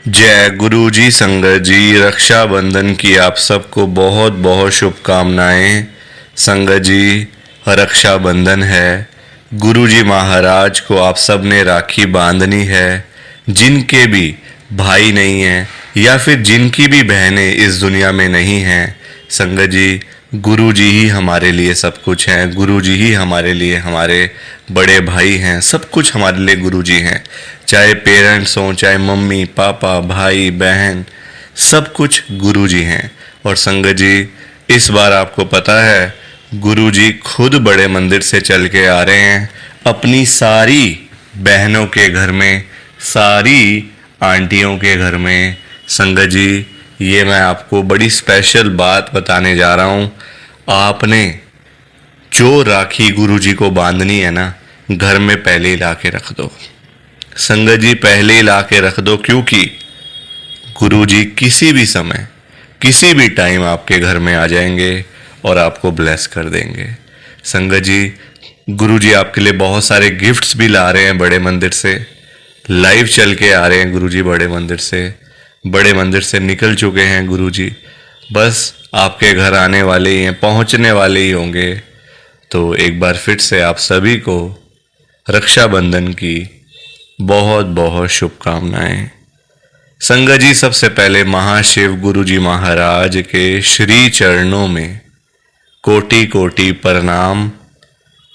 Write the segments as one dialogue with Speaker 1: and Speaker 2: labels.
Speaker 1: जय गुरु जी। संगत जी, रक्षाबंधन की आप सबको बहुत बहुत शुभकामनाएं। संगत जी, रक्षाबंधन है। गुरु जी महाराज को आप सब ने राखी बांधनी है। जिनके भी भाई नहीं हैं या फिर जिनकी भी बहनें इस दुनिया में नहीं हैं, संगत जी, गुरु जी ही हमारे लिए सब कुछ हैं। गुरु जी ही हमारे लिए हमारे बड़े भाई हैं। सब कुछ हमारे लिए गुरु जी हैं। चाहे पेरेंट्स हों, चाहे मम्मी पापा भाई बहन, सब कुछ गुरु जी हैं। और संगत जी, इस बार आपको पता है, गुरु जी खुद बड़े मंदिर से चल के आ रहे हैं अपनी सारी बहनों के घर में, सारी आंटियों के घर में। संगत जी, ये मैं आपको बड़ी स्पेशल बात बताने जा रहा हूँ। आपने जो राखी गुरुजी को बांधनी है ना, घर में पहले ही ला के रख दो। संगत जी, पहले ही ला के रख दो, क्योंकि गुरुजी किसी भी समय किसी भी टाइम आपके घर में आ जाएंगे और आपको ब्लेस कर देंगे। संगत जी, गुरुजी आपके लिए बहुत सारे गिफ्ट्स भी ला रहे हैं बड़े मंदिर से। लाइव चल के आ रहे हैं गुरुजी बड़े मंदिर से निकल चुके हैं गुरुजी। बस आपके घर आने वाले ही हैं, पहुंचने वाले ही होंगे। तो एक बार फिर से आप सभी को रक्षाबंधन की बहुत बहुत शुभकामनाएं। संगत जी, सबसे पहले महाशिव गुरु जी महाराज के श्री चरणों में कोटि कोटि प्रणाम।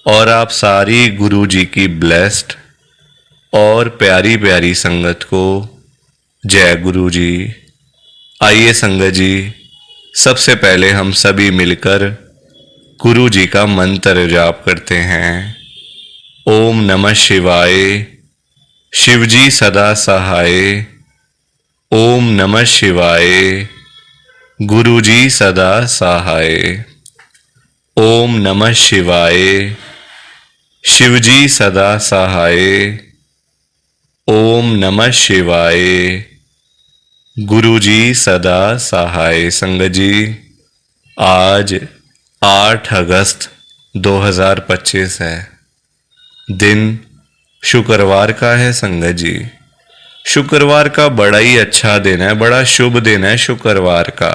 Speaker 1: और आप सारी गुरु जी की ब्लेस्ड और प्यारी प्यारी संगत को जय गुरु जी। आइए संगत जी, सबसे पहले हम सभी मिलकर गुरु जी का मंत्र जाप करते हैं। ओम नमः शिवाय। शिवजी सदा सहाय। ओम नमः शिवाय। गुरुजी सदा सहाय। ओम नमः शिवाय। शिवजी सदा सहाय। ओम नमः शिवाय। गुरुजी सदा सहाय। संगत जी, आज 8 अगस्त 2025 है। दिन शुक्रवार का है। संगत जी, शुक्रवार का बड़ा ही अच्छा दिन है, बड़ा शुभ दिन है शुक्रवार का।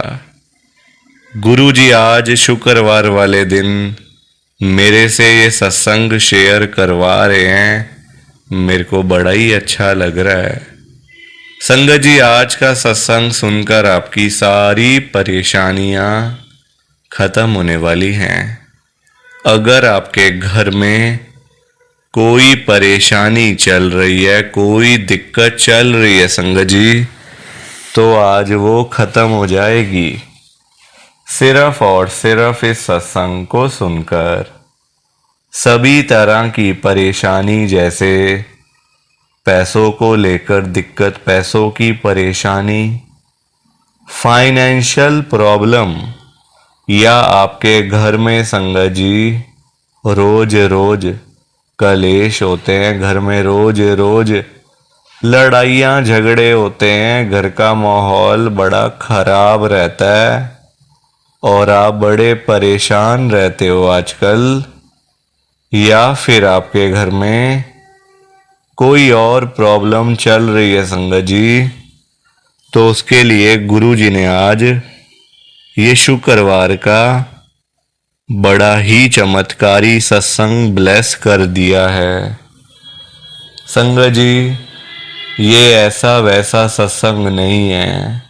Speaker 1: गुरु जी आज शुक्रवार वाले दिन मेरे से ये सत्संग शेयर करवा रहे हैं। मेरे को बड़ा ही अच्छा लग रहा है। संगत जी, आज का सत्संग सुनकर आपकी सारी परेशानियां खत्म होने वाली हैं। अगर आपके घर में कोई परेशानी चल रही है, कोई दिक्कत चल रही है संगत जी, तो आज वो खत्म हो जाएगी सिर्फ और सिर्फ इस सत्संग को सुनकर। सभी तरह की परेशानी, जैसे पैसों को लेकर दिक्कत, पैसों की परेशानी, फाइनेंशियल प्रॉब्लम, या आपके घर में संगत जी रोज रोज कलेश होते हैं, घर में रोज रोज लड़ाइयाँ झगड़े होते हैं, घर का माहौल बड़ा खराब रहता है और आप बड़े परेशान रहते हो आजकल, या फिर आपके घर में कोई और प्रॉब्लम चल रही है संगत जी, तो उसके लिए गुरु जी ने आज ये शुक्रवार का बड़ा ही चमत्कारी सत्संग ब्लेस कर दिया है। संगत जी, ये ऐसा वैसा सत्संग नहीं है,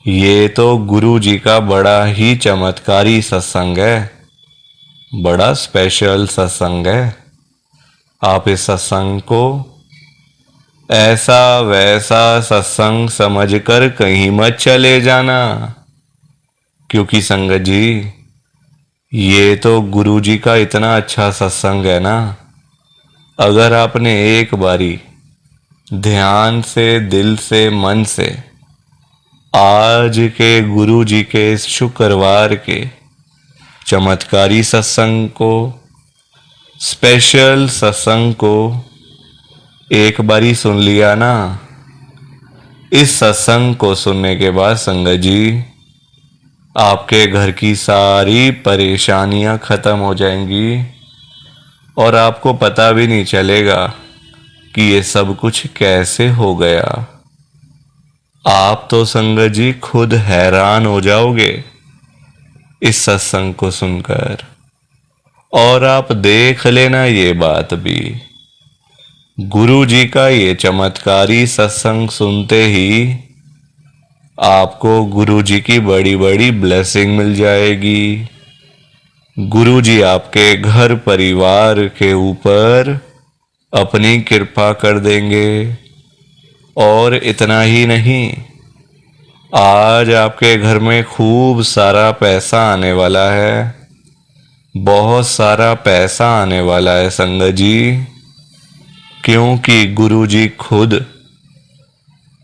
Speaker 1: ये तो गुरु जी का बड़ा ही चमत्कारी सत्संग है, बड़ा स्पेशल सत्संग है। आप इस सत्संग को ऐसा वैसा सत्संग समझकर कहीं मत चले जाना, क्योंकि संगत जी, ये तो गुरु जी का इतना अच्छा सत्संग है ना। अगर आपने एक बारी ध्यान से, दिल से, मन से आज के गुरु जी के इस शुक्रवार के चमत्कारी सत्संग को, स्पेशल सत्संग को एक बारी सुन लिया ना, इस सत्संग को सुनने के बाद संगत जी, आपके घर की सारी परेशानियां खत्म हो जाएंगी और आपको पता भी नहीं चलेगा कि ये सब कुछ कैसे हो गया। आप तो संगत जी खुद हैरान हो जाओगे इस सत्संग को सुनकर। और आप देख लेना ये बात भी, गुरु जी का ये चमत्कारी सत्संग सुनते ही आपको गुरु जी की बड़ी बड़ी ब्लेसिंग मिल जाएगी। गुरु जी आपके घर परिवार के ऊपर अपनी कृपा कर देंगे। और इतना ही नहीं, आज आपके घर में खूब सारा पैसा आने वाला है, बहुत सारा पैसा आने वाला है संगत जी। क्योंकि गुरु जी खुद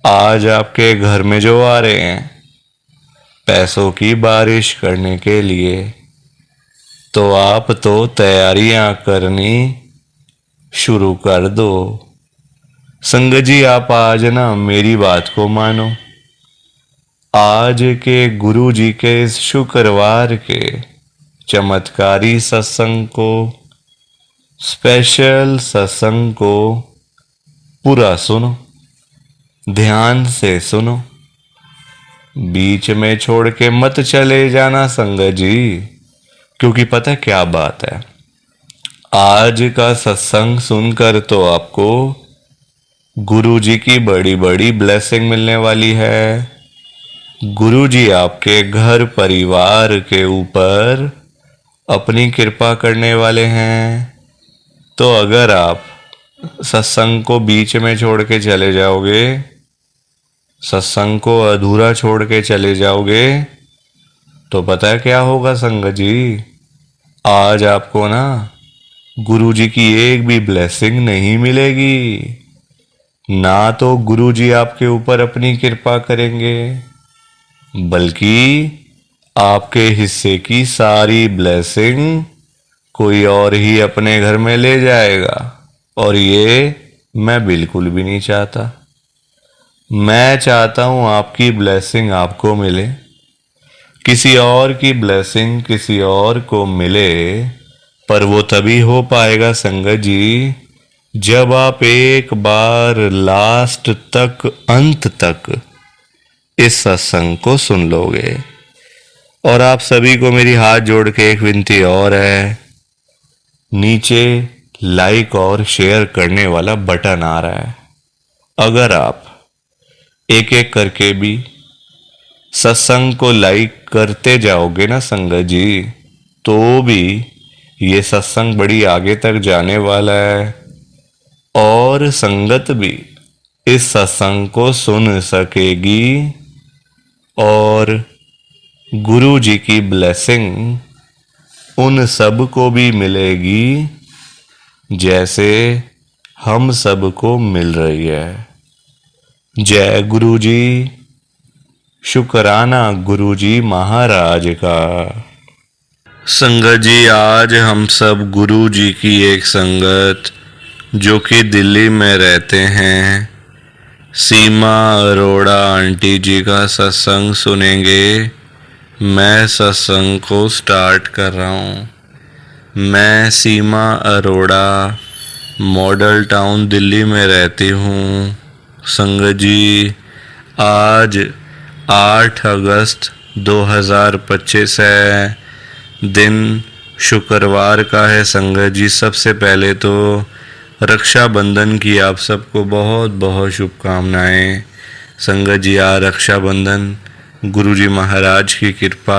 Speaker 1: आज आपके घर में जो आ रहे हैं पैसों की बारिश करने के लिए, तो आप तो तैयारियां करनी शुरू कर दो। संगत जी आप आज ना मेरी बात को मानो। आज के गुरु जी के इस शुक्रवार के चमत्कारी सत्संग को, स्पेशल सत्संग को पूरा सुनो, ध्यान से सुनो, बीच में छोड़ के मत चले जाना संगत जी। क्योंकि पता क्या बात है, आज का सत्संग सुनकर तो आपको गुरु जी की बड़ी बड़ी ब्लेसिंग मिलने वाली है। गुरु जी आपके घर परिवार के ऊपर अपनी कृपा करने वाले हैं। तो अगर आप सत्संग को बीच में छोड़ के चले जाओगे, सत्संग को अधूरा छोड़ के चले जाओगे, तो पता है क्या होगा संगत जी, आज आपको ना गुरु जी की एक भी ब्लेसिंग नहीं मिलेगी। ना तो गुरु जी आपके ऊपर अपनी कृपा करेंगे, बल्कि आपके हिस्से की सारी ब्लेसिंग कोई और ही अपने घर में ले जाएगा। और ये मैं बिल्कुल भी नहीं चाहता। मैं चाहता हूं आपकी ब्लेसिंग आपको मिले, किसी और की ब्लेसिंग किसी और को मिले, पर वो तभी हो पाएगा संगत जी जब आप एक बार लास्ट तक, अंत तक इस सत्संग को सुन लोगे। और आप सभी को मेरी हाथ जोड़ के एक विनती और है, नीचे लाइक और शेयर करने वाला बटन आ रहा है, अगर आप एक एक करके भी सत्संग को लाइक करते जाओगे ना संगत जी, तो भी ये सत्संग बड़ी आगे तक जाने वाला है और संगत भी इस सत्संग को सुन सकेगी और गुरु जी की ब्लेसिंग उन सब को भी मिलेगी जैसे हम सब को मिल रही है। जय गुरु जी, शुक्राना गुरु जी महाराज का। संगत जी आज हम सब गुरु जी की एक संगत जो कि दिल्ली में रहते हैं, सीमा अरोड़ा आंटी जी का सत्संग सुनेंगे। मैं सत्संग को स्टार्ट कर रहा हूँ। मैं सीमा अरोड़ा मॉडल टाउन दिल्ली में रहती हूँ। संगत जी आज 8 अगस्त 2025 है, दिन शुक्रवार का है। संगत जी सबसे पहले तो रक्षाबंधन की आप सबको बहुत बहुत शुभकामनाएं। संगत जी आज रक्षाबंधन, गुरु जी महाराज की कृपा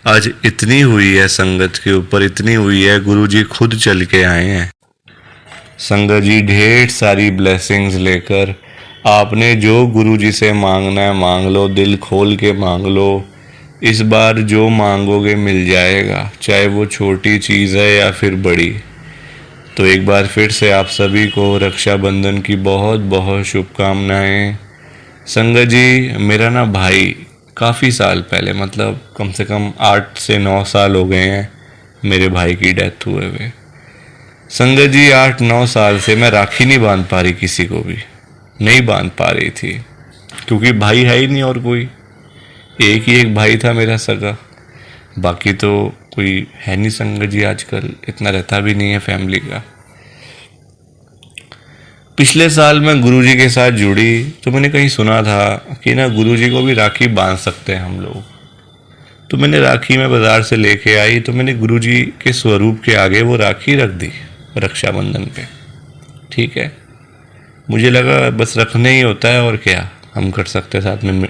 Speaker 1: आज इतनी हुई है संगत के ऊपर, इतनी हुई है, गुरु जी खुद चल के आए हैं। संगत जी ढेर सारी ब्लेसिंग्स लेकर, आपने जो गुरु जी से मांगना है मांग लो, दिल खोल के मांग लो। इस बार जो मांगोगे मिल जाएगा, चाहे वो छोटी चीज़ है या फिर बड़ी। तो एक बार फिर से आप सभी को रक्षाबंधन की बहुत बहुत शुभकामनाएं। संगत जी मेरा ना भाई काफ़ी साल पहले, मतलब कम से कम 8 से 9 साल हो गए हैं मेरे भाई की डेथ हुए हुए। संगत जी 8-9 साल से मैं राखी नहीं बांध पा रही, किसी को भी नहीं बांध पा रही थी, क्योंकि भाई है ही नहीं और कोई। एक ही एक भाई था मेरा सगा, बाकी तो कोई है नहीं। संगत जी आजकल इतना रहता भी नहीं है फैमिली का। पिछले साल मैं गुरुजी के साथ जुड़ी तो मैंने कहीं सुना था कि ना गुरुजी को भी राखी बांध सकते हैं हम लोग। तो मैंने राखी में बाज़ार से लेके आई तो मैंने गुरुजी के स्वरूप के आगे वो राखी रख दी रक्षाबंधन पे। ठीक है, मुझे लगा बस रखने ही होता है और क्या हम कर सकते हैं। साथ में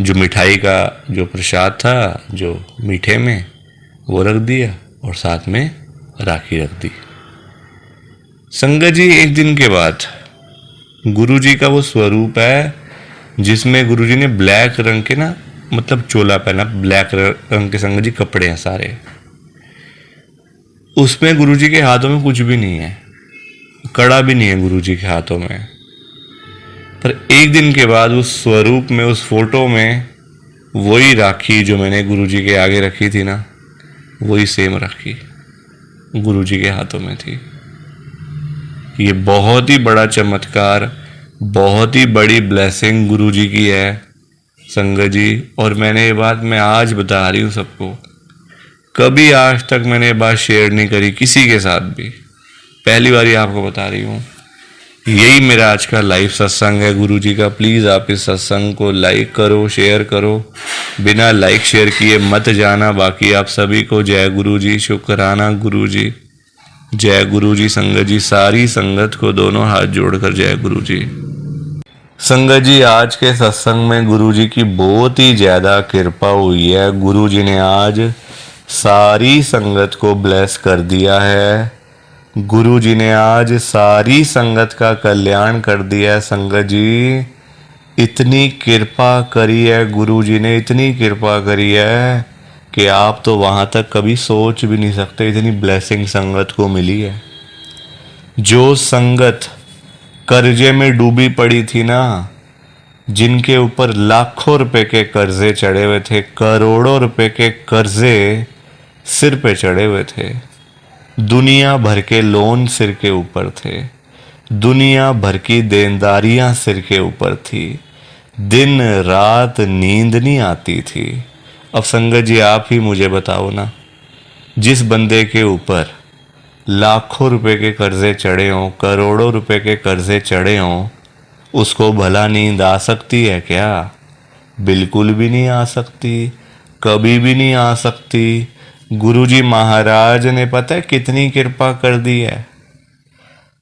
Speaker 1: जो मिठाई का जो प्रसाद था जो मीठे में वो रख दिया और साथ में राखी रख दी। संगत जी, एक दिन के बाद गुरुजी का वो स्वरूप है जिसमें गुरुजी ने ब्लैक रंग के ना मतलब चोला पहना, ब्लैक रंग के संगत जी कपड़े हैं सारे। उसमें गुरुजी के हाथों में कुछ भी नहीं है, कड़ा भी नहीं है गुरुजी के हाथों में। पर एक दिन के बाद उस स्वरूप में, उस फोटो में वही राखी जो मैंने गुरुजी के आगे रखी थी ना, वही सेम राखी गुरुजी के हाथों में थी। ये बहुत ही बड़ा चमत्कार, बहुत ही बड़ी ब्लेसिंग गुरुजी की है संगत जी। और मैंने ये बात मैं आज बता रही हूँ सबको, कभी आज तक मैंने ये बात शेयर नहीं करी किसी के साथ भी, पहली बार ही आपको बता रही हूँ। यही मेरा आज का लाइव सत्संग है गुरुजी का। प्लीज़ आप इस सत्संग को लाइक करो, शेयर करो, बिना लाइक शेयर किए मत जाना। बाकी आप सभी को जय गुरुजी, शुक्राना गुरुजी, जय गुरुजी। संगत जी, सारी संगत को दोनों हाथ जोड़कर जय गुरुजी। संगत जी, आज के सत्संग में गुरुजी की बहुत ही ज़्यादा कृपा हुई है। गुरुजी ने आज सारी संगत को ब्लेस कर दिया है। गुरुजी ने आज सारी संगत का कल्याण कर दिया है। संगत जी, इतनी कृपा करी है गुरुजी ने, इतनी कृपा करी है कि आप तो वहाँ तक कभी सोच भी नहीं सकते, इतनी ब्लेसिंग संगत को मिली है। जो संगत कर्जे में डूबी पड़ी थी ना, जिनके ऊपर लाखों रुपए के कर्जे चढ़े हुए थे, करोड़ों रुपए के कर्जे सिर पे चढ़े हुए थे, दुनिया भर के लोन सिर के ऊपर थे, दुनिया भर की देनदारियां सिर के ऊपर थी, दिन रात नींद नहीं आती थी। अब संगत जी, आप ही मुझे बताओ ना, जिस बंदे के ऊपर लाखों रुपए के कर्जे चढ़े हों, करोड़ों रुपए के कर्जे चढ़े हों, उसको भला नींद आ सकती है क्या? बिल्कुल भी नहीं आ सकती, कभी भी नहीं आ सकती। गुरुजी महाराज ने पता है कितनी कृपा कर दी है,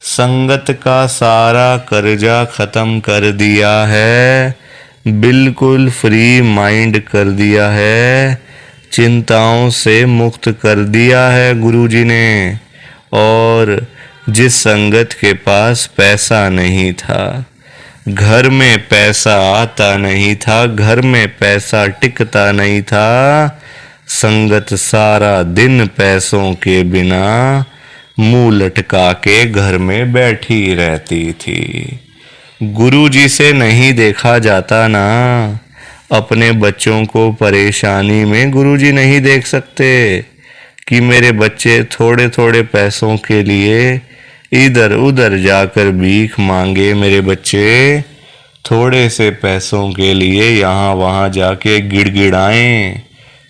Speaker 1: संगत का सारा कर्जा खत्म कर दिया है, बिल्कुल फ्री माइंड कर दिया है, चिंताओं से मुक्त कर दिया है गुरुजी ने। और जिस संगत के पास पैसा नहीं था, घर में पैसा आता नहीं था, घर में पैसा टिकता नहीं था, संगत सारा दिन पैसों के बिना मुंह लटका के घर में बैठी रहती थी। गुरुजी से नहीं देखा जाता ना, अपने बच्चों को परेशानी में गुरुजी नहीं देख सकते कि मेरे बच्चे थोड़े थोड़े पैसों के लिए इधर उधर जाकर भीख मांगे, मेरे बच्चे थोड़े से पैसों के लिए यहाँ वहाँ जाके गिड़गिड़ाएं,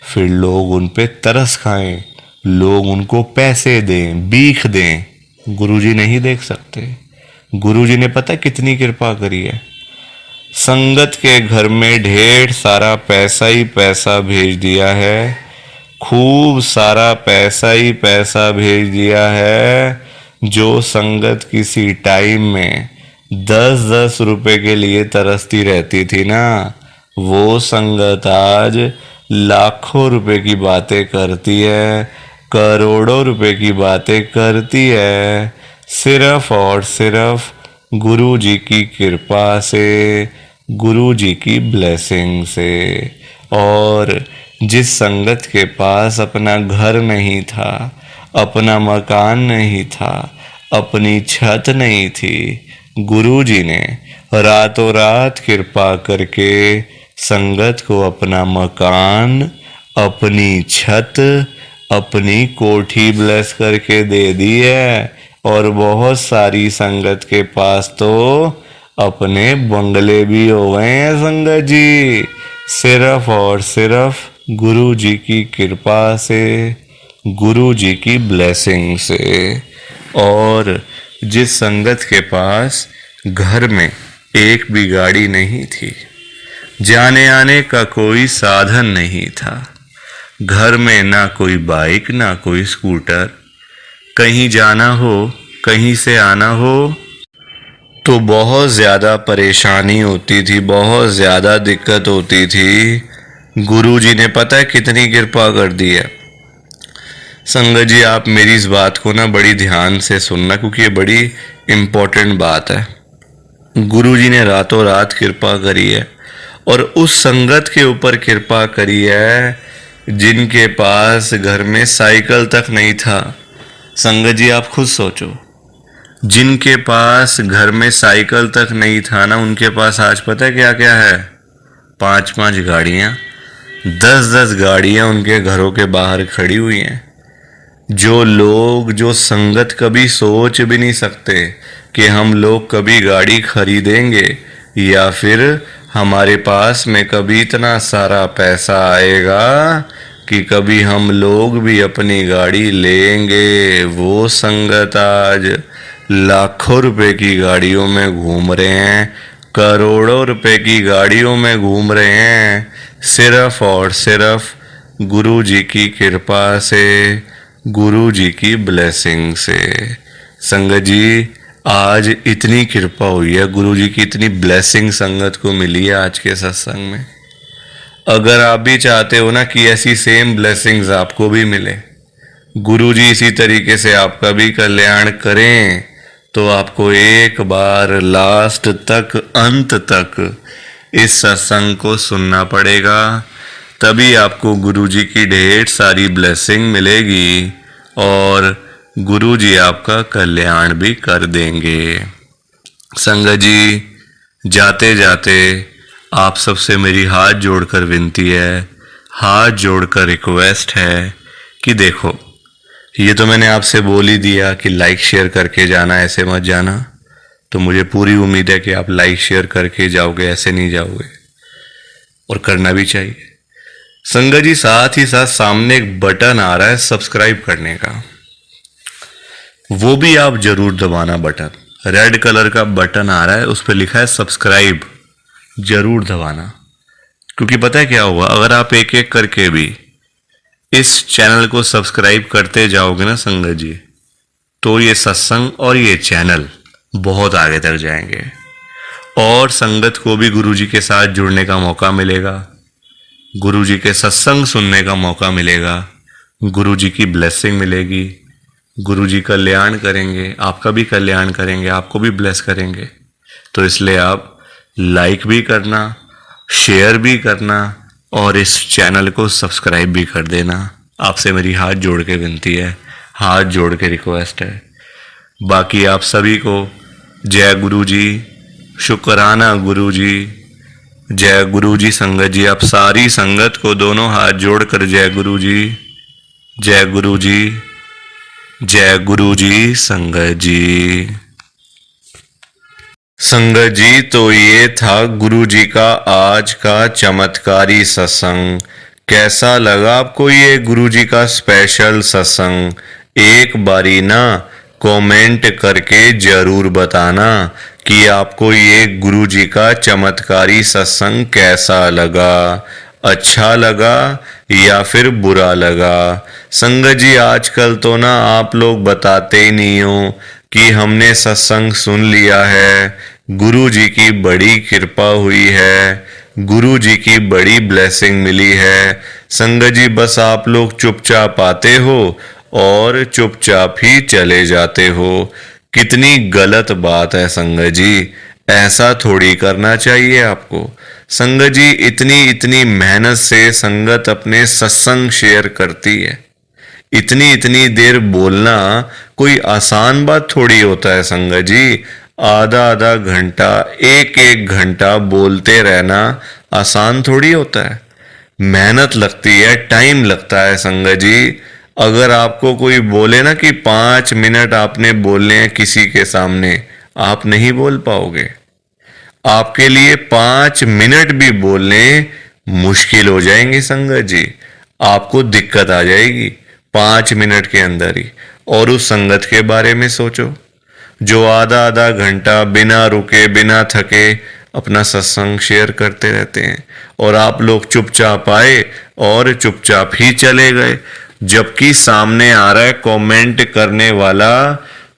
Speaker 1: फिर लोग उन पे तरस खाएं, लोग उनको पैसे दें, भीख दें। गुरुजी नहीं देख सकते। गुरुजी ने पता कितनी कृपा करी है, संगत के घर में ढेर सारा पैसा ही पैसा भेज दिया है, खूब सारा पैसा ही पैसा भेज दिया है। जो संगत किसी टाइम में 10-10 रुपए के लिए तरसती रहती थी ना, वो संगत आज लाखों रुपए की बातें करती है, करोड़ों रुपए की बातें करती है, सिर्फ और सिर्फ गुरु जी की कृपा से, गुरु जी की ब्लेसिंग से। और जिस संगत के पास अपना घर नहीं था, अपना मकान नहीं था, अपनी छत नहीं थी, गुरु जी ने रातों रात कृपा करके संगत को अपना मकान, अपनी छत, अपनी कोठी ब्लेस करके दे दी है। और बहुत सारी संगत के पास तो अपने बंगले भी हो गए हैं संगत जी, सिर्फ और सिर्फ गुरु जी की कृपा से, गुरु जी की ब्लेसिंग से। और जिस संगत के पास घर में एक भी गाड़ी नहीं थी, जाने आने का कोई साधन नहीं था। घर में ना कोई बाइक ना कोई स्कूटर, कहीं जाना हो कहीं से आना हो तो बहुत ज़्यादा परेशानी होती थी, बहुत ज़्यादा दिक्कत होती थी। गुरुजी ने पता है कितनी कृपा कर दी है। संगत जी, आप मेरी इस बात को ना बड़ी ध्यान से सुनना, क्योंकि ये बड़ी इम्पोर्टेंट बात है। गुरुजी ने रातों रात कृपा करी है, और उस संगत के ऊपर कृपा करी है जिनके पास घर में साइकिल तक नहीं था। संगत जी, आप खुद सोचो, जिनके पास घर में साइकिल तक नहीं था ना, उनके पास आज पता है क्या क्या है? 5-5 गाड़ियाँ, 10-10 गाड़ियाँ उनके घरों के बाहर खड़ी हुई हैं। जो लोग, जो संगत कभी सोच भी नहीं सकते कि हम लोग कभी गाड़ी खरीदेंगे, या फिर हमारे पास में कभी इतना सारा पैसा आएगा कि कभी हम लोग भी अपनी गाड़ी लेंगे, वो संगत आज लाखों रुपए की गाड़ियों में घूम रहे हैं, करोड़ों रुपए की गाड़ियों में घूम रहे हैं, सिर्फ और सिर्फ गुरु जी की कृपा से, गुरु जी की ब्लेसिंग से। संगत जी, आज इतनी कृपा हुई है, गुरु जी की इतनी ब्लेसिंग संगत को मिली है आज के सत्संग में। अगर आप भी चाहते हो ना कि ऐसी सेम ब्लेसिंग्स आपको भी मिले, गुरु जी इसी तरीके से आपका भी कल्याण करें, तो आपको एक बार लास्ट तक, अंत तक इस सत्संग को सुनना पड़ेगा। तभी आपको गुरु जी की ढेर सारी ब्लेसिंग मिलेगी और गुरु जी आपका कल्याण भी कर देंगे। संगत जी, जाते जाते आप सबसे मेरी हाथ जोड़कर विनती है, हाथ जोड़कर रिक्वेस्ट है कि देखो, ये तो मैंने आपसे बोल ही दिया कि लाइक शेयर करके जाना, ऐसे मत जाना। तो मुझे पूरी उम्मीद है कि आप लाइक शेयर करके जाओगे, ऐसे नहीं जाओगे, और करना भी चाहिए। संगत जी, साथ ही साथ सामने एक बटन आ रहा है सब्सक्राइब करने का, वो भी आप जरूर दबाना। बटन, रेड कलर का बटन आ रहा है, उस पर लिखा है सब्सक्राइब, जरूर दबाना। क्योंकि पता है क्या होगा, अगर आप एक एक करके भी इस चैनल को सब्सक्राइब करते जाओगे ना संगत जी, तो ये सत्संग और ये चैनल बहुत आगे तक जाएंगे, और संगत को भी गुरु जी के साथ जुड़ने का मौका मिलेगा, गुरु जी के सत्संग सुनने का मौका मिलेगा, गुरु जी की ब्लेसिंग मिलेगी, गुरु जी कल्याण करेंगे, आपका भी कल्याण करेंगे, आपको भी ब्लेस करेंगे। तो इसलिए आप लाइक भी करना, शेयर भी करना, और इस चैनल को सब्सक्राइब भी कर देना। आपसे मेरी हाथ जोड़ के विनती है, हाथ जोड़ के रिक्वेस्ट है। बाकी आप सभी को जय गुरु जी, शुक्राना गुरु जी, जय गुरु जी। संगत जी, आप सारी संगत को दोनों हाथ जोड़कर जय गुरु जी, जय गुरु जी, जय गुरु जी। संगत जी, संगत जी, तो ये था गुरु जी का आज का चमत्कारी सत्संग। कैसा लगा आपको ये गुरु जी का स्पेशल सत्संग? एक बारी ना कमेंट करके जरूर बताना कि आपको ये गुरु जी का चमत्कारी सत्संग कैसा लगा, अच्छा लगा या फिर बुरा लगा। संगत जी, आजकल तो ना आप लोग बताते ही नहीं हो कि हमने सत्संग सुन लिया है, गुरु जी की बड़ी कृपा हुई है, गुरु जी की बड़ी ब्लेसिंग मिली है। संगत जी, बस आप लोग चुपचाप आते हो और चुपचाप ही चले जाते हो। कितनी गलत बात है संगत जी, ऐसा थोड़ी करना चाहिए आपको। संगत जी, इतनी इतनी मेहनत से संगत अपने सत्संग शेयर करती है, इतनी इतनी देर बोलना कोई आसान बात थोड़ी होता है संगत जी। आधा आधा घंटा, एक एक घंटा बोलते रहना आसान थोड़ी होता है, मेहनत लगती है, टाइम लगता है संगत जी। अगर आपको कोई बोले ना कि 5 मिनट आपने बोलने हैं किसी के सामने, आप नहीं बोल पाओगे। आपके लिए 5 मिनट भी बोलने मुश्किल हो जाएंगे संगत जी, आपको दिक्कत आ जाएगी 5 मिनट के अंदर ही। और उस संगत के बारे में सोचो, जो आधा आधा घंटा बिना रुके बिना थके अपना सत्संग शेयर करते रहते हैं, और आप लोग चुपचाप आए और चुपचाप ही चले गए। जबकि सामने आ रहा है कमेंट करने वाला,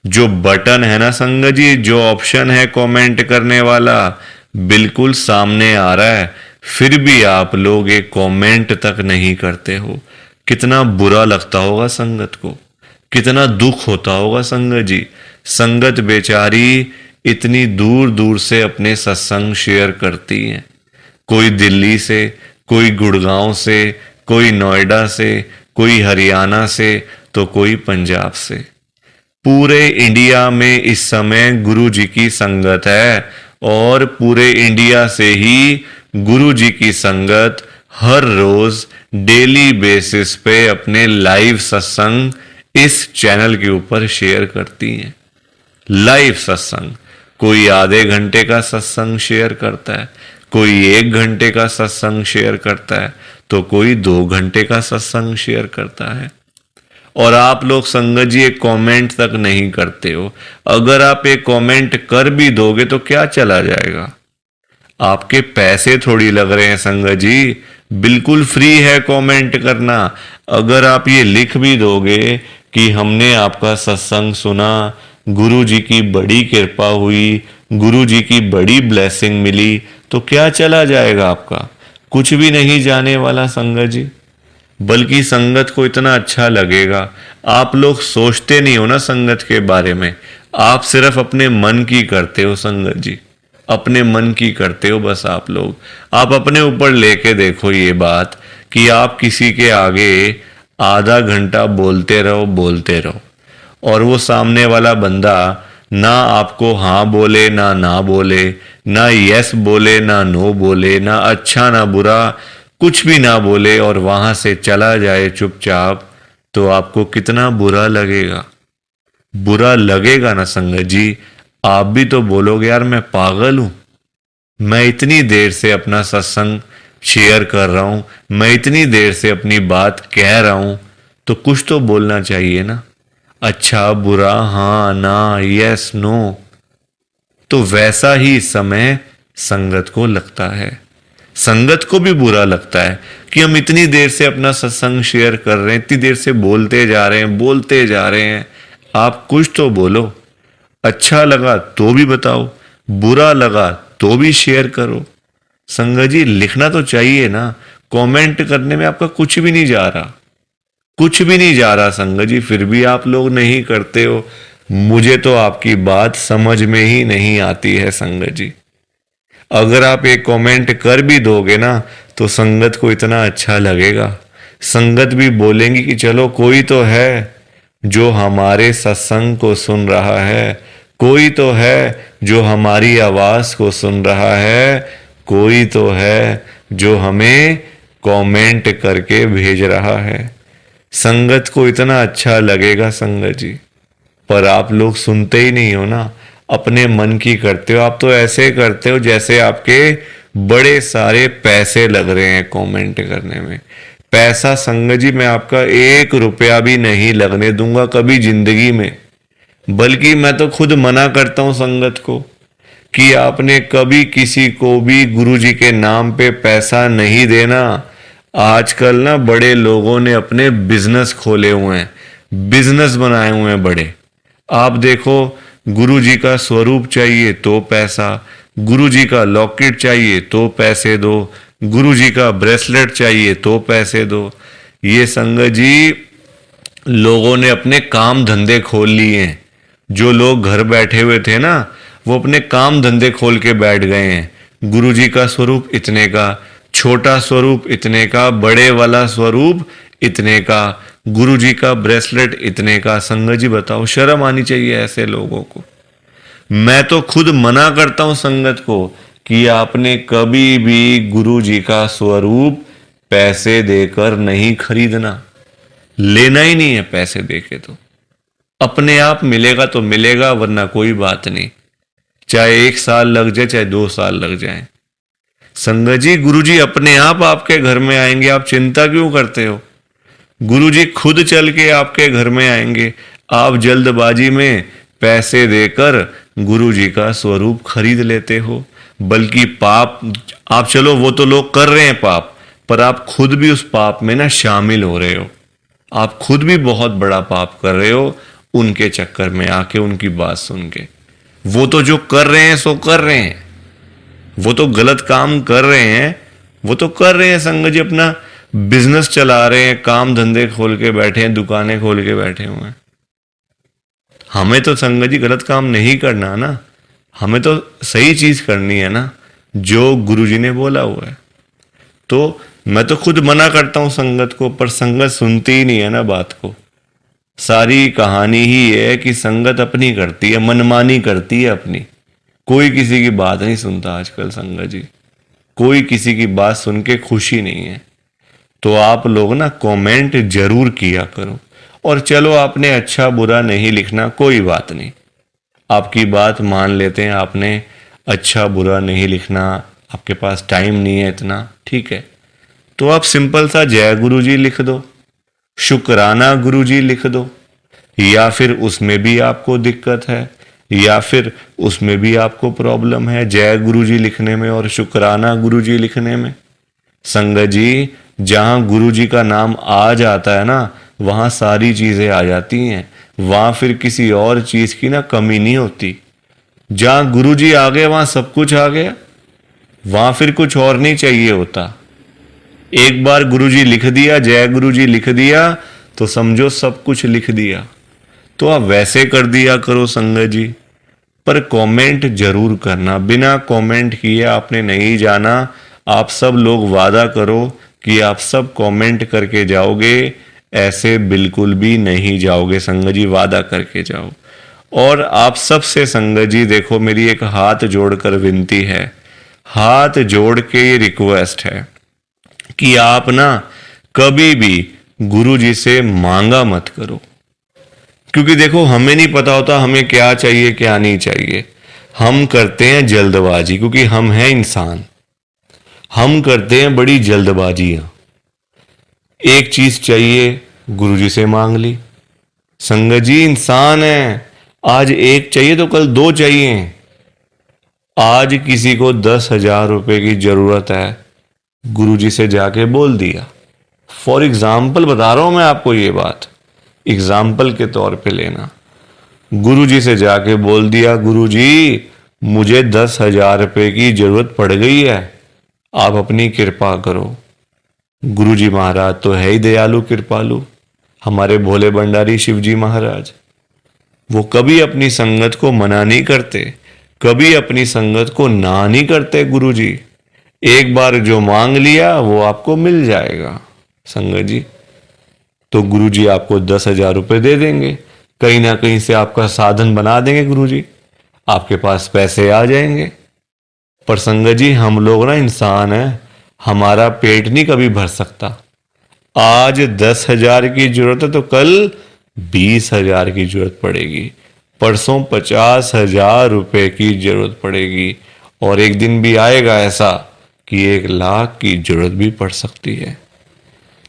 Speaker 1: जो बटन है ना संगत जी, जो ऑप्शन है कमेंट करने वाला, बिल्कुल सामने आ रहा है, फिर भी आप लोग एक कमेंट तक नहीं करते हो। कितना बुरा लगता होगा संगत को, कितना दुख होता होगा संगत जी। संगत बेचारी इतनी दूर दूर से अपने सत्संग शेयर करती है, कोई दिल्ली से, कोई गुड़गांव से, कोई नोएडा से, कोई हरियाणा से, तो कोई पंजाब से। पूरे इंडिया में इस समय गुरु जी की संगत है, और पूरे इंडिया से ही गुरु जी की संगत हर रोज डेली बेसिस पे अपने लाइव सत्संग इस चैनल के ऊपर शेयर करती हैं। लाइव सत्संग, कोई आधे घंटे का सत्संग शेयर करता है, कोई 1 घंटे का सत्संग शेयर करता है, तो कोई 2 घंटे का सत्संग शेयर करता है। और आप लोग संगत जी एक कमेंट तक नहीं करते हो। अगर आप एक कमेंट कर भी दोगे तो क्या चला जाएगा? आपके पैसे थोड़ी लग रहे हैं संगत जी, बिल्कुल फ्री है कमेंट करना। अगर आप ये लिख भी दोगे कि हमने आपका सत्संग सुना, गुरु जी की बड़ी कृपा हुई, गुरु जी की बड़ी ब्लेसिंग मिली, तो क्या चला जाएगा आपका? कुछ भी नहीं जाने वाला संगत जी, बल्कि संगत को इतना अच्छा लगेगा। आप लोग सोचते नहीं हो ना संगत के बारे में, आप सिर्फ अपने मन की करते हो संगत जी, अपने मन की करते हो बस। आप लोग आप अपने ऊपर लेके देखो ये बात कि आप किसी के आगे आधा घंटा बोलते रहो, और वो सामने वाला बंदा ना आपको हाँ बोले ना बोले, ना यस बोले ना नो बोले, ना अच्छा ना बुरा, कुछ भी ना बोले, और वहां से चला जाए चुपचाप, तो आपको कितना बुरा लगेगा? बुरा लगेगा ना संगत जी। आप भी तो बोलोगे यार मैं पागल हूं, मैं इतनी देर से अपना सत्संग शेयर कर रहा हूं, मैं इतनी देर से अपनी बात कह रहा हूं, तो कुछ तो बोलना चाहिए ना, अच्छा बुरा, हाँ ना, यस नो। तो वैसा ही इस समय संगत को लगता है। संगत को भी बुरा लगता है कि हम इतनी देर से अपना सत्संग शेयर कर रहे हैं, इतनी देर से बोलते जा रहे हैं। आप कुछ तो बोलो। अच्छा लगा तो भी बताओ, बुरा लगा तो भी शेयर करो। संगत जी लिखना तो चाहिए ना, कमेंट करने में आपका कुछ भी नहीं जा रहा, कुछ भी नहीं जा रहा संगत जी, फिर भी आप लोग नहीं करते हो। मुझे तो आपकी बात समझ में ही नहीं आती है संगत जी। अगर आप एक कमेंट कर भी दोगे ना, तो संगत को इतना अच्छा लगेगा, संगत भी बोलेंगी कि चलो कोई तो है जो हमारे सत्संग को सुन रहा है, कोई तो है जो हमारी आवाज को सुन रहा है, कोई तो है जो हमें कमेंट करके भेज रहा है। संगत को इतना अच्छा लगेगा संगत जी, पर आप लोग सुनते ही नहीं हो ना, अपने मन की करते हो। आप तो ऐसे करते हो जैसे आपके बड़े सारे पैसे लग रहे हैं कमेंट करने में। पैसा संगत जी मैं आपका 1 रुपया भी नहीं लगने दूंगा कभी जिंदगी में, बल्कि मैं तो खुद मना करता हूं संगत को कि आपने कभी किसी को भी गुरु जी के नाम पे पैसा नहीं देना। आजकल ना बड़े लोगों ने अपने बिजनेस खोले हुए हैं, बिजनेस बनाए हुए हैं बड़े। आप देखो, गुरु जी का स्वरूप चाहिए तो पैसा, गुरु जी का लॉकेट चाहिए तो पैसे दो, गुरु जी का ब्रेसलेट चाहिए तो पैसे दो। ये संगत जी लोगों ने अपने काम धंधे खोल लिए हैं। जो लोग घर बैठे हुए थे ना, वो अपने काम धंधे खोल के बैठ गए हैं। गुरु जी का स्वरूप इतने का, छोटा स्वरूप इतने का, बड़े वाला स्वरूप इतने का, गुरु जी का ब्रेसलेट इतने का। संगत जी बताओ, शर्म आनी चाहिए ऐसे लोगों को। मैं तो खुद मना करता हूं संगत को कि आपने कभी भी गुरु जी का स्वरूप पैसे देकर नहीं खरीदना, लेना ही नहीं है पैसे देके। तो अपने आप मिलेगा तो मिलेगा, वरना कोई बात नहीं, चाहे 1 साल लग जाए चाहे 2 साल लग जाए। संगत जी गुरु जी अपने आप आपके घर में आएंगे, आप चिंता क्यों करते हो? गुरु जी खुद चल के आपके घर में आएंगे। आप जल्दबाजी में पैसे देकर गुरु जी का स्वरूप खरीद लेते हो। बल्कि पाप, आप चलो वो तो लोग कर रहे हैं पाप, पर आप खुद भी उस पाप में ना शामिल हो रहे हो। आप खुद भी बहुत बड़ा पाप कर रहे हो उनके चक्कर में आके, उनकी बात सुन के। वो तो जो कर रहे हैं सो कर रहे हैं, वो तो गलत काम कर रहे हैं, वो तो कर रहे हैं संगत जी, अपना बिजनेस चला रहे हैं, काम धंधे खोल के बैठे हैं, दुकानें खोल के बैठे हुए हैं। हमें तो संगत जी गलत काम नहीं करना ना, हमें तो सही चीज करनी है ना, जो गुरुजी ने बोला हुआ है। तो मैं तो खुद मना करता हूं संगत को, पर संगत सुनती ही नहीं है ना बात को। सारी कहानी ही है कि संगत अपनी करती है, मनमानी करती है अपनी। कोई किसी की बात नहीं सुनता आजकल संगत जी, कोई किसी की बात सुन के खुशी नहीं है। तो आप लोग ना कमेंट जरूर किया करो। और चलो आपने अच्छा बुरा नहीं लिखना, कोई बात नहीं, आपकी बात मान लेते हैं, आपने अच्छा बुरा नहीं लिखना, आपके पास टाइम नहीं है इतना, ठीक है। तो आप सिंपल सा जय गुरु जी लिख दो, शुक्राना गुरु जी लिख दो, या फिर उसमें भी आपको दिक्कत है, या फिर उसमें भी आपको प्रॉब्लम है जय गुरु जी लिखने में और शुक्राना गुरु जी लिखने में। संगत जी, जहां गुरु जी का नाम आ जाता है ना, वहां सारी चीजें आ जाती हैं, वहां फिर किसी और चीज की ना कमी नहीं होती। जहां गुरु जी आ गए वहां सब कुछ आ गया, वहां फिर कुछ और नहीं चाहिए होता। एक बार गुरु जी लिख दिया, जय गुरु जी लिख दिया, तो समझो सब कुछ लिख दिया। तो आप वैसे कर दिया करो संगत जी, पर कमेंट जरूर करना। बिना कमेंट किए आपने नहीं जाना। आप सब लोग वादा करो कि आप सब कमेंट करके जाओगे, ऐसे बिल्कुल भी नहीं जाओगे संगत जी, वादा करके जाओ। और आप सबसे संगत जी देखो, मेरी एक हाथ जोड़कर विनती है, हाथ जोड़ के ये रिक्वेस्ट है कि आप ना कभी भी गुरु जी से मांगा मत करो। क्योंकि देखो, हमें नहीं पता होता हमें क्या चाहिए क्या नहीं चाहिए। हम करते हैं जल्दबाजी, क्योंकि हम हैं इंसान, हम करते हैं बड़ी जल्दबाजियां। एक चीज चाहिए, गुरुजी से मांग ली। संगत जी, इंसान है, आज एक चाहिए तो कल दो चाहिए। आज किसी को 10,000 रुपए की जरूरत है, गुरुजी से जाके बोल दिया। फॉर एग्जाम्पल बता रहा हूं मैं आपको, ये बात एग्जाम्पल के तौर पे लेना। गुरुजी से जाके बोल दिया, गुरुजी मुझे 10,000 रुपए की जरूरत पड़ गई है, आप अपनी कृपा करो। गुरुजी महाराज तो है ही दयालु कृपालु, हमारे भोले भंडारी शिवजी महाराज। वो कभी अपनी संगत को मना नहीं करते, कभी अपनी संगत को ना नहीं करते गुरुजी। एक बार जो मांग लिया वो आपको मिल जाएगा संगत जी। तो गुरुजी आपको 10,000 रुपए दे देंगे, कहीं ना कहीं से आपका साधन बना देंगे गुरुजी, आपके पास पैसे आ जाएंगे। पर संगत जी, हम लोग ना इंसान हैं, हमारा पेट नहीं कभी भर सकता। आज 10,000 की जरूरत है तो कल 20,000 की जरूरत पड़ेगी, परसों 50,000 रुपए की जरूरत पड़ेगी, और एक दिन भी आएगा ऐसा कि 1,00,000 की जरूरत भी पड़ सकती है।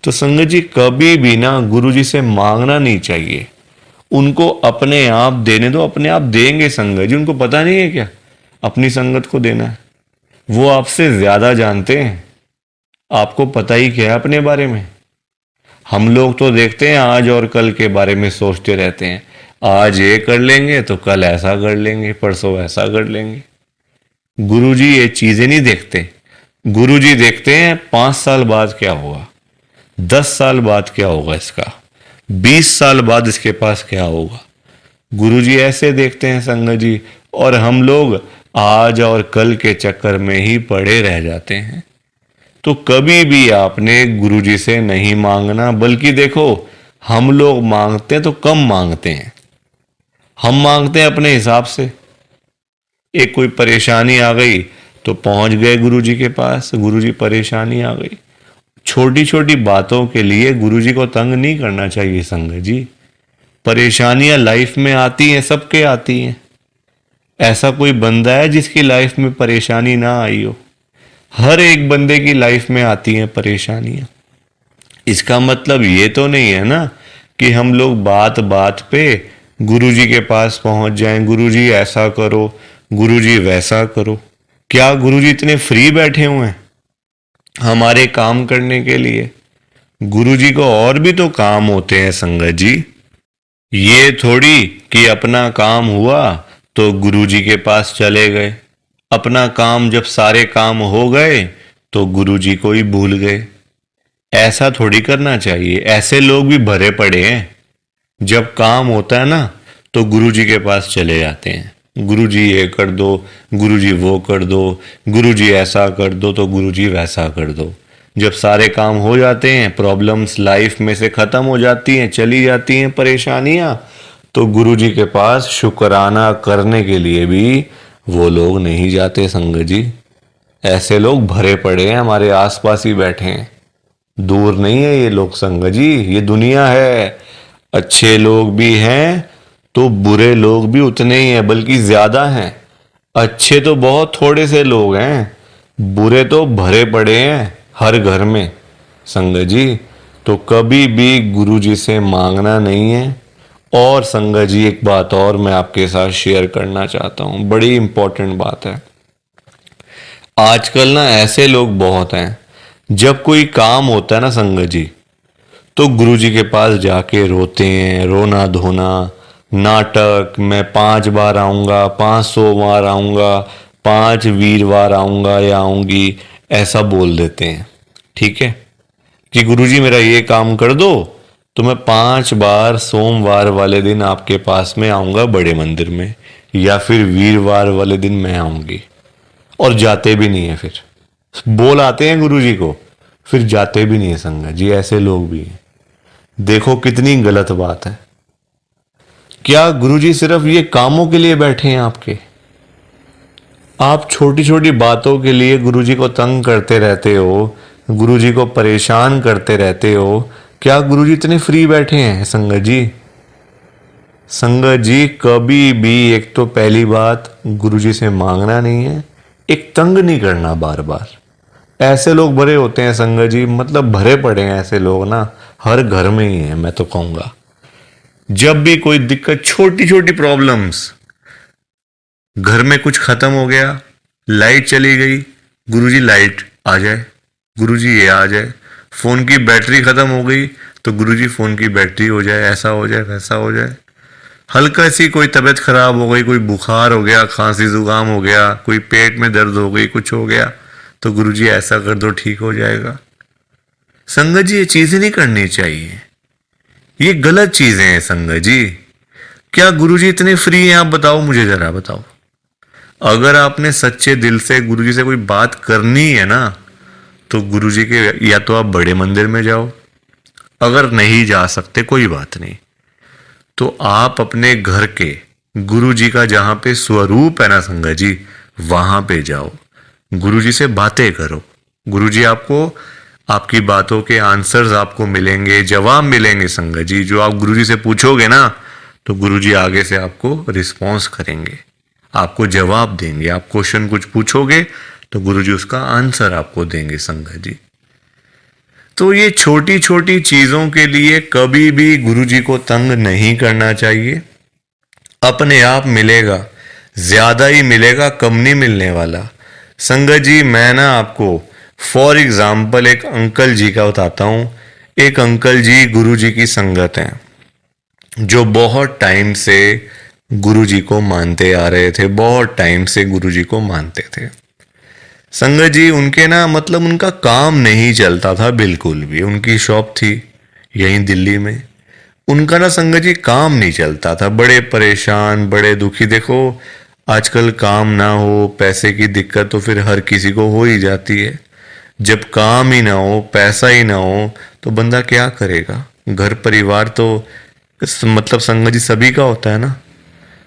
Speaker 1: तो संगत जी, कभी भी ना गुरुजी से मांगना नहीं चाहिए, उनको अपने आप देने दो, अपने आप देंगे संगत जी। उनको पता नहीं है क्या अपनी संगत को देना है? वो आपसे ज्यादा जानते हैं, आपको पता ही क्या है अपने बारे में। हम लोग तो देखते हैं आज और कल के बारे में सोचते रहते हैं, आज ये कर लेंगे तो कल ऐसा कर लेंगे, परसों ऐसा कर लेंगे। गुरुजी ये चीजें नहीं देखते। गुरुजी देखते हैं 5 साल बाद क्या होगा, 10 साल बाद क्या होगा इसका, 20 साल बाद इसके पास क्या होगा। गुरुजी ऐसे देखते हैं संगत जी, और हम लोग आज और कल के चक्कर में ही पड़े रह जाते हैं। तो कभी भी आपने गुरुजी से नहीं मांगना। बल्कि देखो, हम लोग मांगते हैं तो कम मांगते हैं, हम मांगते हैं अपने हिसाब से। एक कोई परेशानी आ गई तो पहुंच गए गुरुजी के पास, गुरुजी परेशानी आ गई। छोटी छोटी बातों के लिए गुरुजी को तंग नहीं करना चाहिए संगत जी। परेशानियां लाइफ में आती हैं, सबके आती हैं। ऐसा कोई बंदा है जिसकी लाइफ में परेशानी ना आई हो? हर एक बंदे की लाइफ में आती हैं परेशानियां। इसका मतलब ये तो नहीं है ना कि हम लोग बात बात पे गुरुजी के पास पहुंच जाएं, गुरुजी ऐसा करो, गुरुजी वैसा करो। क्या गुरुजी इतने फ्री बैठे हुए हैं हमारे काम करने के लिए? गुरुजी को और भी तो काम होते हैं संगत जी। ये थोड़ी कि अपना काम हुआ तो गुरुजी के पास चले गए, अपना काम जब सारे काम हो गए तो गुरुजी को ही भूल गए। ऐसा थोड़ी करना चाहिए। ऐसे लोग भी भरे पड़े हैं। जब काम होता है ना तो गुरुजी के पास चले जाते हैं, गुरुजी ये कर दो, गुरुजी वो कर दो, गुरुजी ऐसा कर दो तो गुरुजी वैसा कर दो। जब सारे काम हो जाते हैं, प्रॉब्लम्स लाइफ में से ख़त्म हो जाती हैं, चली जाती हैं परेशानियां, तो गुरुजी के पास शुक्राना करने के लिए भी वो लोग नहीं जाते संगत जी। ऐसे लोग भरे पड़े हैं, हमारे आसपास ही बैठे हैं। दूर नहीं है ये लोग संगत जी, ये दुनिया है। अच्छे लोग भी हैं तो बुरे लोग भी उतने ही हैं, बल्कि ज्यादा हैं। अच्छे तो बहुत थोड़े से लोग हैं, बुरे तो भरे पड़े हैं हर घर में संगत जी। तो कभी भी गुरुजी से मांगना नहीं है। और संगत जी एक बात और मैं आपके साथ शेयर करना चाहता हूं, बड़ी इंपॉर्टेंट बात है। आजकल ना ऐसे लोग बहुत हैं, जब कोई काम होता है ना संगत जी, तो गुरुजी के पास जाके रोते हैं, रोना धोना, नाटक, मैं 5 बार आऊँगा, 500 बार आऊँगा, 5 वीरवार आऊँगा या आऊँगी, ऐसा बोल देते हैं। ठीक है कि गुरुजी मेरा ये काम कर दो तो मैं 5 बार सोमवार वाले दिन आपके पास में आऊँगा बड़े मंदिर में, या फिर वीरवार वाले दिन मैं आऊँगी। और जाते भी नहीं है, फिर बोल आते हैं गुरुजी को, फिर जाते भी नहीं है संगत जी। ऐसे लोग भी हैं। देखो कितनी गलत बात है। क्या गुरुजी सिर्फ ये कामों के लिए बैठे हैं आपके? आप छोटी छोटी बातों के लिए गुरुजी को तंग करते रहते हो, गुरुजी को परेशान करते रहते हो। क्या गुरुजी इतने फ्री बैठे हैं संगत जी? संगत जी कभी भी, एक तो पहली बात, गुरुजी से मांगना नहीं है, एक तंग नहीं करना बार बार। ऐसे लोग भरे होते हैं संगत जी, मतलब भरे पड़े हैं ऐसे लोग ना, हर घर में ही है मैं तो कहूंगा। जब भी कोई दिक्कत, छोटी छोटी प्रॉब्लम्स, घर में कुछ खत्म हो गया, लाइट चली गई, गुरुजी लाइट आ जाए, गुरुजी ये आ जाए। फोन की बैटरी खत्म हो गई तो गुरुजी फोन की बैटरी हो जाए, ऐसा हो जाए, वैसा हो जाए। हल्का सी कोई तबीयत खराब हो गई, कोई बुखार हो गया, खांसी जुकाम हो गया, कोई पेट में दर्द हो गई, कुछ हो गया, तो गुरुजी ऐसा कर दो ठीक हो जाएगा। संगत जी ये चीजें नहीं करनी चाहिए, ये गलत चीजें हैं संगत जी। क्या गुरुजी इतने फ्री हैं? आप बताओ, मुझे जरा बताओ। अगर आपने सच्चे दिल से गुरुजी से कोई बात करनी है ना, तो गुरुजी के या तो आप बड़े मंदिर में जाओ, अगर नहीं जा सकते कोई बात नहीं, तो आप अपने घर के गुरुजी का जहां पे स्वरूप है ना संगत जी, वहां पे जाओ, गुरुजी से बातें करो। गुरुजी आपको, आपकी बातों के आंसर्स आपको मिलेंगे, जवाब मिलेंगे संगत जी। जो आप गुरुजी से पूछोगे ना, तो गुरुजी आगे से आपको रिस्पॉन्स करेंगे, आपको जवाब देंगे। आप क्वेश्चन कुछ पूछोगे तो गुरुजी उसका आंसर आपको देंगे संगत जी। तो ये छोटी छोटी चीजों के लिए कभी भी गुरुजी को तंग नहीं करना चाहिए। अपने आप मिलेगा, ज्यादा ही मिलेगा, कम नहीं मिलने वाला संगत जी। मैं ना आपको फॉर एग्जाम्पल एक अंकल जी का बताता हूं। एक अंकल जी गुरुजी की संगत हैं, जो बहुत टाइम से गुरुजी को मानते आ रहे थे, बहुत टाइम से गुरुजी को मानते थे संगत जी। उनके ना, मतलब उनका काम नहीं चलता था बिल्कुल भी। उनकी शॉप थी यहीं दिल्ली में, उनका ना संगत जी काम नहीं चलता था, बड़े परेशान, बड़े दुखी। देखो आजकल काम ना हो, पैसे की दिक्कत तो फिर हर किसी को हो ही जाती है। जब काम ही ना हो, पैसा ही ना हो, तो बंदा क्या करेगा? घर परिवार तो मतलब संगत जी सभी का होता है ना,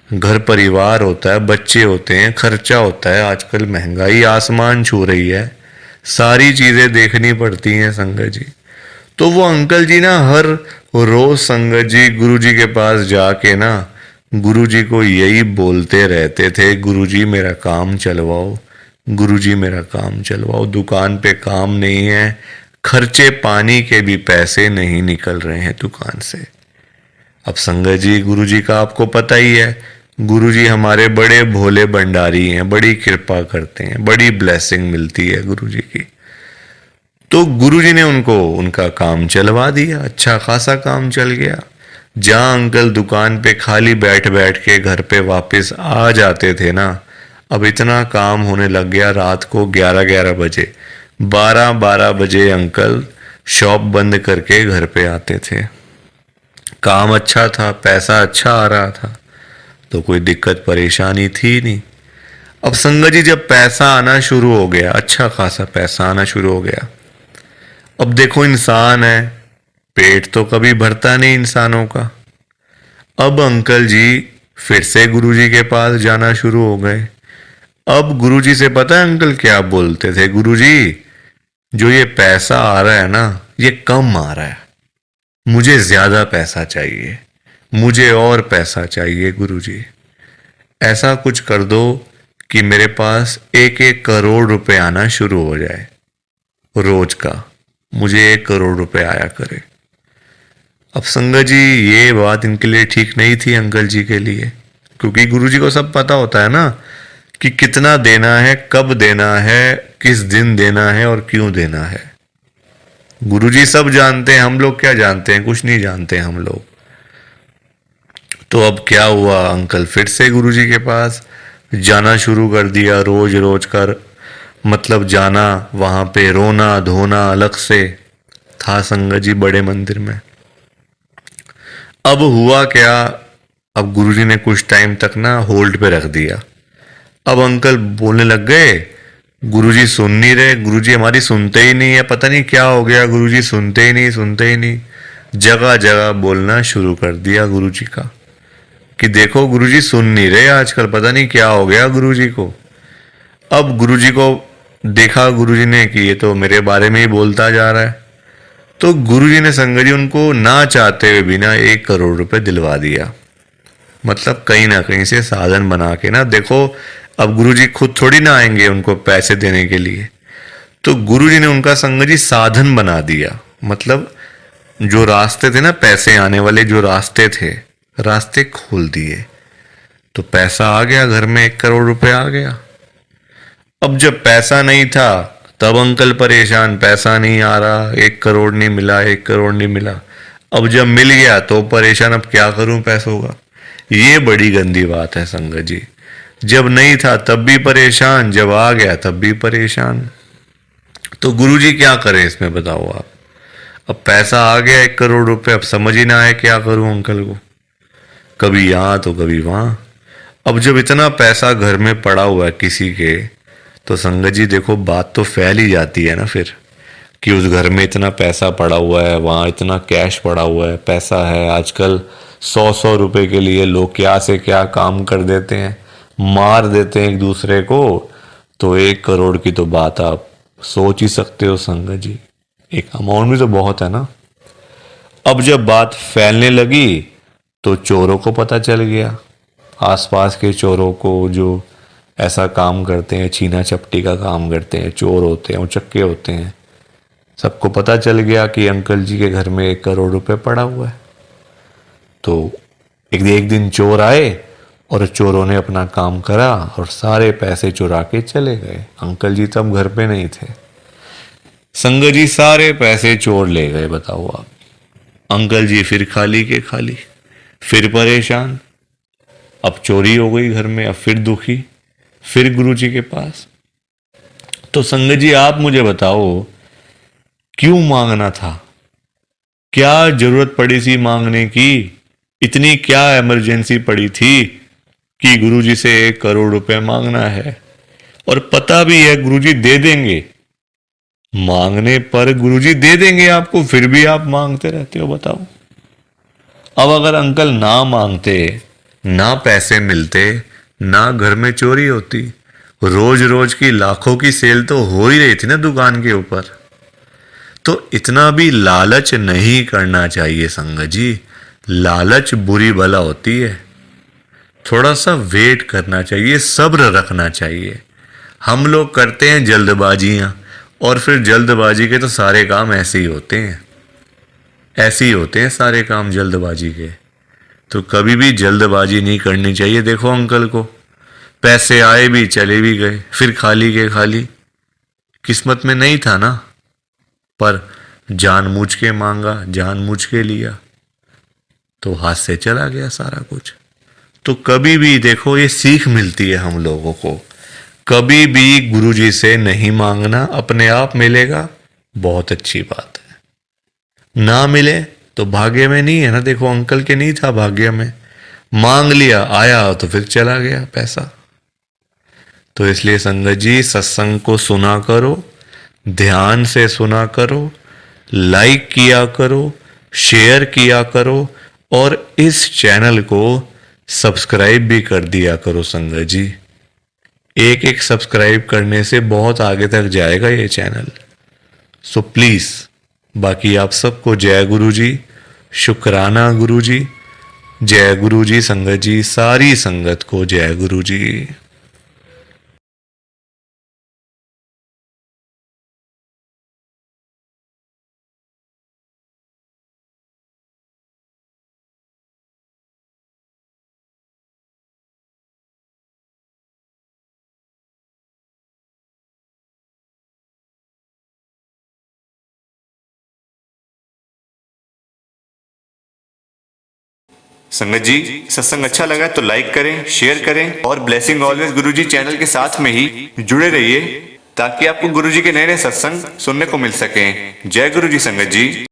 Speaker 1: घर परिवार होता है, बच्चे होते हैं, खर्चा होता है। आजकल महंगाई आसमान छू रही है, सारी चीजें देखनी पड़ती हैं संगत जी। तो वो अंकल जी ना हर रोज संगत जी गुरुजी के पास जाके ना गुरुजी को यही बोलते रहते थे, गुरुजी मेरा काम चलवाओ, गुरुजी मेरा काम चलवाओ। दुकान पे काम नहीं है, खर्चे पानी के भी पैसे नहीं निकल रहे हैं दुकान से। अब संगत जी, गुरु जी का आपको पता ही है, गुरु जी हमारे बड़े भोले भंडारी हैं, बड़ी कृपा करते हैं, बड़ी ब्लेसिंग मिलती है गुरु जी की। तो गुरु जी ने उनको उनका काम चलवा दिया, अच्छा खासा काम चल गया। जहां अंकल दुकान पे खाली बैठ बैठ के घर पे वापस आ जाते थे ना, अब इतना काम होने लग गया, रात को 11-11 बजे, 12-12 बजे अंकल शॉप बंद करके घर पे आते थे। काम अच्छा था, पैसा अच्छा आ रहा था, तो कोई दिक्कत परेशानी थी नहीं। अब संगत जी, जब पैसा आना शुरू हो गया, अच्छा खासा पैसा आना शुरू हो गया, अब देखो इंसान है, पेट तो कभी भरता नहीं इंसानों का। अब अंकल जी फिर से गुरुजी के पास जाना शुरू हो गए। अब गुरुजी से पता है अंकल क्या बोलते थे, गुरुजी जो ये पैसा आ रहा है ना, ये कम आ रहा है, मुझे ज्यादा पैसा चाहिए, मुझे और पैसा चाहिए गुरुजी। ऐसा कुछ कर दो कि मेरे पास 1-1 करोड़ रुपए आना शुरू हो जाए रोज का, मुझे 1 करोड़ रुपए आया करे। अब संगत जी, ये बात इनके लिए ठीक नहीं थी अंकल जी के लिए, क्योंकि गुरुजी को सब पता होता है ना कि कितना देना है, कब देना है, किस दिन देना है और क्यों देना है। गुरुजी सब जानते हैं, हम लोग क्या जानते हैं, कुछ नहीं जानते हम लोग। तो अब क्या हुआ, अंकल फिर से गुरुजी के पास जाना शुरू कर दिया, रोज रोज कर, मतलब जाना, वहां पे रोना धोना अलग से था संगत जी बड़े मंदिर में। अब हुआ क्या, अब गुरुजी ने कुछ टाइम तक ना होल्ड पे रख दिया। अब अंकल बोलने लग गए, गुरुजी सुन नहीं रहे, गुरुजी हमारी सुनते ही नहीं है, पता नहीं क्या हो गया, गुरुजी सुनते ही नहीं, सुनते ही नहीं। जगह जगह बोलना शुरू कर दिया गुरुजी का कि देखो गुरुजी सुन नहीं रहे आजकल, पता नहीं क्या हो गया गुरुजी को। अब गुरुजी को देखा गुरुजी ने कि ये तो मेरे बारे में ही बोलता जा रहा है, तो गुरुजी ने संगत जी उनको ना चाहते हुए भी ना 1 करोड़ रुपए दिलवा दिया। मतलब कहीं ना कहीं से साधन बना के ना, देखो अब गुरुजी खुद थोड़ी ना आएंगे उनको पैसे देने के लिए, तो गुरुजी ने उनका संगत जी साधन बना दिया। मतलब जो रास्ते थे ना, पैसे आने वाले जो रास्ते थे, रास्ते खोल दिए, तो पैसा आ गया घर में, 1 करोड़ रुपए आ गया। अब जब पैसा नहीं था तब अंकल परेशान, पैसा नहीं आ रहा, 1 करोड़ नहीं मिला, 1 करोड़ नहीं मिला। अब जब मिल गया तो परेशान, अब क्या करूं पैसों का। ये बड़ी गंदी बात है संगत जी, जब नहीं था तब भी परेशान, जब आ गया तब भी परेशान। तो गुरुजी क्या करें इसमें बताओ आप। अब पैसा आ गया 1 करोड़ रुपए, अब समझ ही ना आए क्या करूं अंकल को, कभी यहां तो कभी वहां। अब जब इतना पैसा घर में पड़ा हुआ है किसी के, तो संगत जी देखो बात तो फैल ही जाती है ना फिर, कि उस घर में इतना पैसा पड़ा हुआ है, वहाँ इतना कैश पड़ा हुआ है, पैसा है। आजकल 100-100 रुपए के लिए लोग क्या से क्या काम कर देते हैं, मार देते हैं एक दूसरे को। तो 1 करोड़ की तो बात आप सोच ही सकते हो संगत जी, एक अमाउंट भी तो बहुत है ना। अब जब बात फैलने लगी तो चोरों को पता चल गया, आसपास के चोरों को जो ऐसा काम करते हैं, छीना चपटी का काम करते हैं, चोर होते हैं, उचक्के होते हैं, सबको पता चल गया कि अंकल जी के घर में 1 करोड़ रुपए पड़ा हुआ है। तो एक दिन चोर आए और चोरों ने अपना काम करा और सारे पैसे चुरा के चले गए। अंकल जी तब घर पे नहीं थे, संगत जी सारे पैसे चोर ले गए। बताओ आप, अंकल जी फिर खाली के खाली, फिर परेशान। अब चोरी हो गई घर में, अब फिर दुखी, फिर गुरु जी के पास। तो संगत जी आप मुझे बताओ, क्यों मांगना था, क्या जरूरत पड़ी थी मांगने की, इतनी क्या इमरजेंसी पड़ी थी कि गुरुजी से 1 करोड़ रुपए मांगना है। और पता भी है गुरुजी दे देंगे, मांगने पर गुरुजी दे देंगे आपको, फिर भी आप मांगते रहते हो। बताओ, अब अगर अंकल ना मांगते, ना पैसे मिलते, ना घर में चोरी होती, रोज रोज की लाखों की सेल तो हो ही रही थी ना दुकान के ऊपर। तो इतना भी लालच नहीं करना चाहिए संगत जी, लालच बुरी बला होती है। थोड़ा सा वेट करना चाहिए, सब्र रखना चाहिए। हम लोग करते हैं जल्दबाजियां, और फिर जल्दबाजी के तो सारे काम ऐसे ही होते हैं, ऐसे ही होते हैं सारे काम जल्दबाजी के। तो कभी भी जल्दबाजी नहीं करनी चाहिए। देखो अंकल को, पैसे आए भी चले भी गए, फिर खाली के खाली। किस्मत में नहीं था ना, पर जानबूझ के मांगा, जानबूझ के लिया, तो हाथ से चला गया सारा कुछ। तो कभी भी देखो, ये सीख मिलती है हम लोगों को, कभी भी गुरुजी से नहीं मांगना, अपने आप मिलेगा, बहुत अच्छी बात है। ना मिले तो भाग्य में नहीं है ना। देखो अंकल के नहीं था भाग्य में, मांग लिया, आया तो फिर चला गया पैसा। तो इसलिए संगत जी, सत्संग को सुना करो, ध्यान से सुना करो, लाइक किया करो, शेयर किया करो, और इस चैनल को सब्सक्राइब भी कर दिया करो संगत जी। एक एक सब्सक्राइब करने से बहुत आगे तक जाएगा ये चैनल। सो प्लीज, बाकी आप सबको जय गुरु जी, शुक्राना गुरु जी, जय गुरु जी संगत जी, सारी संगत को जय गुरु जी।
Speaker 2: संगत जी, सत्संग अच्छा लगा तो लाइक करें, शेयर करें और ब्लेसिंग ऑलवेज गुरुजी चैनल के साथ में ही जुड़े रहिए, ताकि आपको गुरुजी के नए नए सत्संग सुनने को मिल सकें। जय गुरुजी संगत जी।